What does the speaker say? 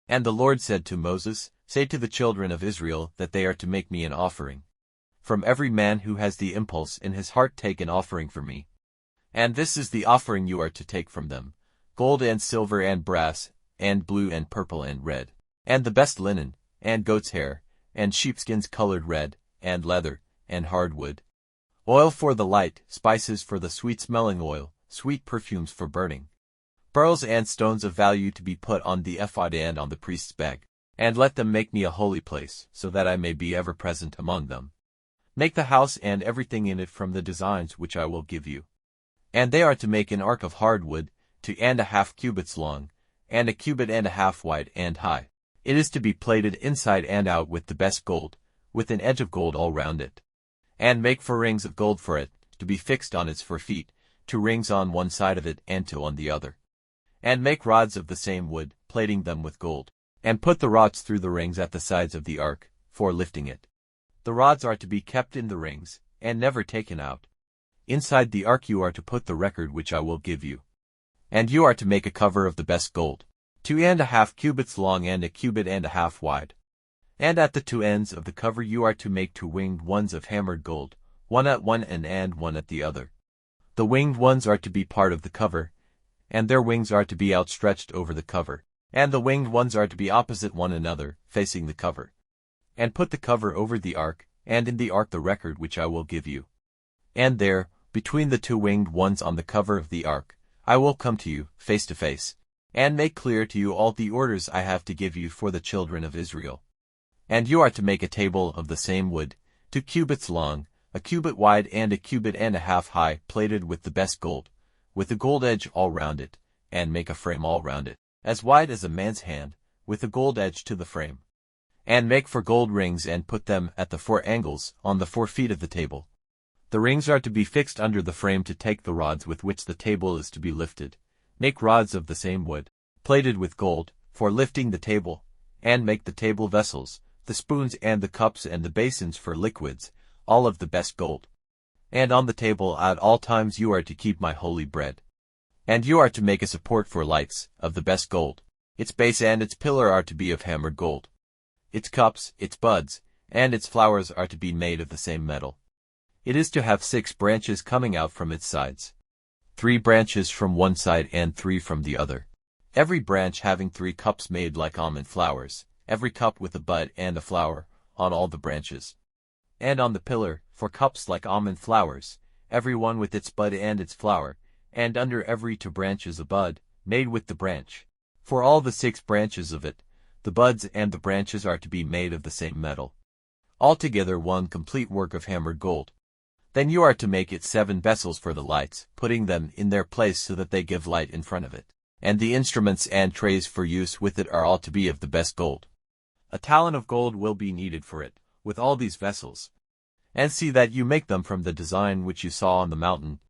And the Lord said to Moses, Say to the children of Israel that they are to make me an offering. From every man who has the impulse in his heart take an offering for me. And this is the offering you are to take from them: gold and silver and brass, and blue and purple and red, and the best linen, and goat's hair, and sheepskins colored red, and leather, and hardwood. Oil for the light, spices for the sweet-smelling oil, sweet perfumes for burning. Pearls and stones of value to be put on the ephod and on the priest's bag. And let them make me a holy place, so that I may be ever present among them. Make the house and everything in it from the designs which I will give you. And they are to make an ark of hardwood, 2.5 cubits long, and 1.5 cubits wide and high. It is to be plated inside and out with the best gold, with an edge of gold all round it. And make 4 rings of gold for it, to be fixed on its 4 feet, 2 rings on one side of it and 2 on the other. And make rods of the same wood, plating them with gold. And put the rods through the rings at the sides of the ark, for lifting it. The rods are to be kept in the rings, and never taken out. Inside the ark you are to put the record which I will give you. And you are to make a cover of the best gold, 2.5 cubits long and 1.5 cubits wide. And at the 2 ends of the cover you are to make 2 winged ones of hammered gold, one at one end and one at the other. The winged ones are to be part of the cover, and their wings are to be outstretched over the cover. And the winged ones are to be opposite one another, facing the cover. And put the cover over the ark, and in the ark the record which I will give you. And there, between the 2 winged ones on the cover of the ark, I will come to you, face to face, and make clear to you all the orders I have to give you for the children of Israel. And you are to make a table of the same wood, 2 cubits long, 1 cubit wide and 1.5 cubits high, plated with the best gold, with a gold edge all round it, and make a frame all round it, as wide as a man's hand, with a gold edge to the frame. And make 4 gold rings and put them at the 4 angles, on the 4 feet of the table. The rings are to be fixed under the frame to take the rods with which the table is to be lifted. Make rods of the same wood, plated with gold, for lifting the table, and make the table vessels, the spoons and the cups and the basins for liquids, all of the best gold. And on the table at all times you are to keep my holy bread. And you are to make a support for lights, of the best gold. Its base and its pillar are to be of hammered gold. Its cups, its buds, and its flowers are to be made of the same metal. It is to have 6 branches coming out from its sides, 3 branches from one side and 3 from the other. Every branch having 3 cups made like almond flowers, every cup with a bud and a flower, on all the branches. And on the pillar, 4 cups like almond flowers, every one with its bud and its flower, and under every 2 branches a bud, made with the branch. For all the 6 branches of it, the buds and the branches are to be made of the same metal. Altogether 1 complete work of hammered gold. Then you are to make it 7 vessels for the lights, putting them in their place so that they give light in front of it. And the instruments and trays for use with it are all to be of the best gold. A talent of gold will be needed for it, with all these vessels. And see that you make them from the design which you saw on the mountain,